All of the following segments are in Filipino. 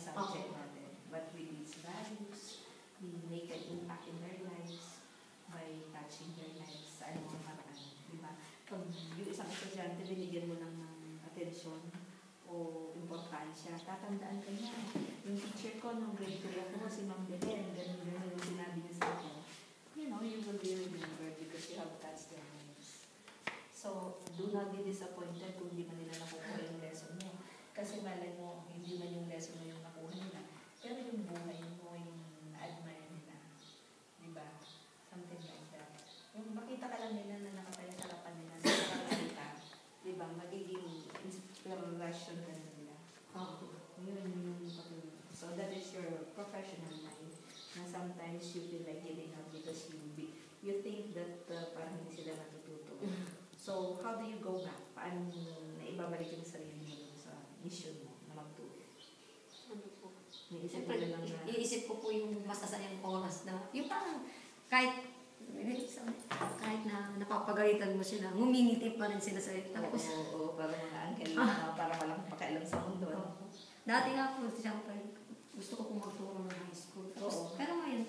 subject natin. But with these values, we make an impact in their lives by touching their lives sa anumang paraan. Diba? Pag yung isang estudyante, binigyan mo ng atensyon o importansya, tatandaan ka niya. Yung teacher ko, nung grade 3 ako, si Ma'am Belen, ganun yung sinabi niya sa akin. You know, you will be remembered because you have touched their lives. So, do not be disappointed kung hindi man nila nakukuha yung lesson mo. Kasi malay mo, hindi man yung lesson mo yung nakuha nila. Pero yung buhay mo, yung admire nila. Diba? Something like that. Yung makita ka lang nila na nakatayo sa harapan nila, nakakita, diba? Magiging inspiration ka na nila. Yun yung patuloy. So that is your professional life. Na sometimes you feel like giving up because you think that parang hindi sila natututo. So, how do you go back? Paano naibabalik yung sarili mo sa mission mo na magturo? Ano po? Iisip ko po yung masasayang oras na, yung parang kahit na napapagalitan mo sila, ngumingiti pa rin sila sa'yo. Tapos, Oo, para mga angkel para walang pakialam sa mundo. Dati nga po, siyempre, gusto ko pong magturo ng high school. Tapos, pero ngayon,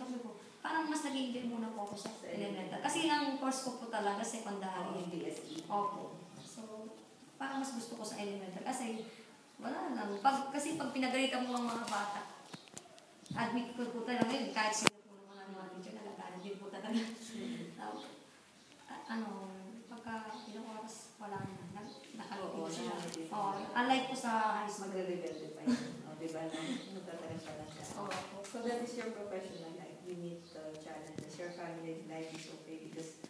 parang mas nag-enjoy muna po ako sa elemental. Kasi ang course ko po talaga, secondary. BSE. Opo. So, parang mas gusto ko sa elemental. Kasi, wala lang. Kasi pag pinagalitan mo ang mga bata, admit ko po talaga yun, kahit sila po naman ang mga teacher, nagagalit din po talaga. Pagka ilang oras, wala na. Nakalipin sila. Unlike po sa high school. Magre-rebelde pa yun. Diba? Magtatagal pa lang siya. So that is your professional life. You meet challenges. Your family life is okay because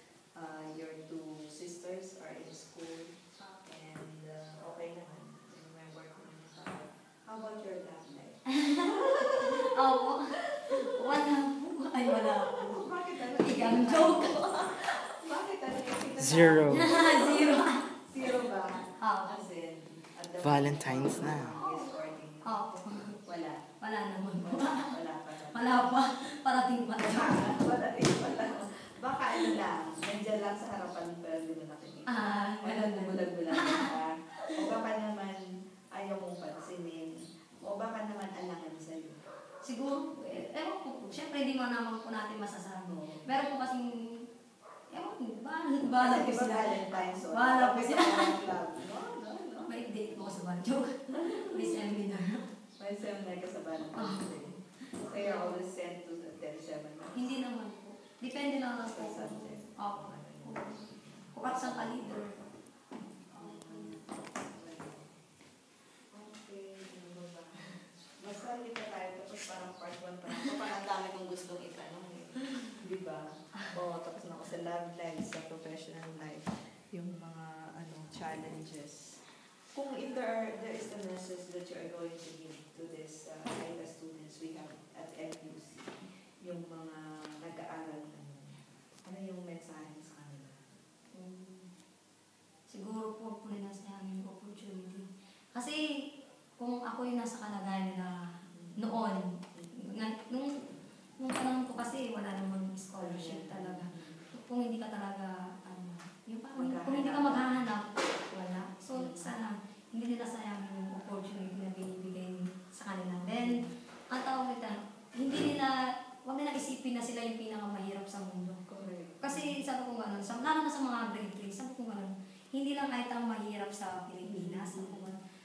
your two sisters are in school and okay naman. May work naman. How about your love life? Wala po. Ay, wala po. Bakit ano? Igang joke. Bakit ano? Zero. Zero ba? As in, Valentine's na. Wala naman po. Wala pa. Parating pa lang. Parating pa lang. Baka ano lang, nandiyan lang sa harapan pero hindi mo nakikita. Walang bulag-bulag ka. O baka naman ayaw mong pansinin. O baka naman alangan sa'yo. Siguro, ewan po. Siyempre, hindi mo naman po natin masasabi. Meron po kasing, ewan po, bahala po sila. Bahala po sila. May date po sa banjo. May seminar. May seminar ka sa banjo. So you're always sent to attend seminar? Hindi naman po. Depende lang lang po. Opo. Kukat sa ka-leader. Okay. Basta hindi pa tayo tapos parang part 1 pa lang. So parang ang dami kong gustong itanong. Diba? Tapos na ako sa love life, sa professional life. Yung mga challenges. Kung if there is a message that you are going to give to this AIDA students we have at LUC, yung mga nag-aaral ano yung mensahe sa kanila? Siguro po nila sa aming opportunity. Kasi kung ako yung nasa kalagayan nila noon, nung panahon ko kasi wala namang scholarship talaga. Kung hindi ka talaga, yung parang, kung hindi ka maghahanap, wala. So, sana, hindi nila sayang yung opportunity na binibigay sa kanila. Then, ang tawag nila, hindi nila, huwag nila isipin na sila yung pinakamahirap sa mundo. Kasi sabi ko gano'n, lalo na sa mga grade 3, sabi ko gano'n, hindi lang kahit ang mahirap sa Pilipinas.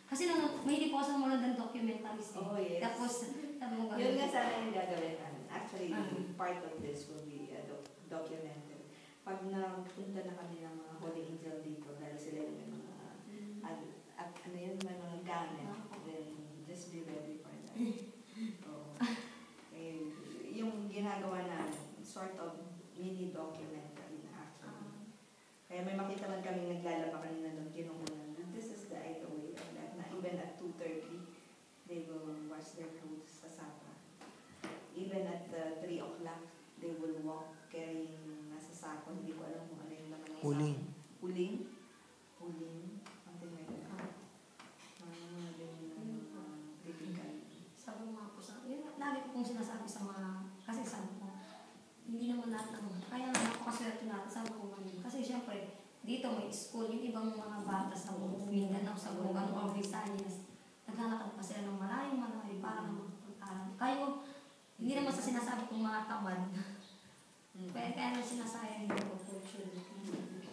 Kasi mahilig ko sa mga documentaries. Yes. Tapos, sabi ko gano'n. Yun nga sana yung gagawin namin. Actually, part of this will be documented. Pag napunta na kami ng mga Holy Angel dito, dahil sila yung may mga, may mga gamit, then just be ready for that. Yung ginagawa namin, sort of mini documentary na actually. Kaya may makita man kami naglalaba kanina doon, kinukunan na, this is the AIDA way of that, na even at 2:30, they will wash their clothes sa sapa. Even at 3 o'clock, they will walk carrying nasa sako. Hindi ko alam kung ano yung naman ng sako. Huling? Something like that. Typical. Sabi mo nga po sa, yun, lagi ko pong sinasabi sa mga, kasi sabi ko, hindi naman lahat kaya napakaswerte natin, sabi ko ngayon. Kasi syempre, dito may school, yung ibang mga bata sa Mindanao, sa Bugano, or Visayas, naglalakad pa sila ng malayo para Hindi naman sa sinasabi kong mga tamad. Mm. Kaya naman sinasayang yung opportunity.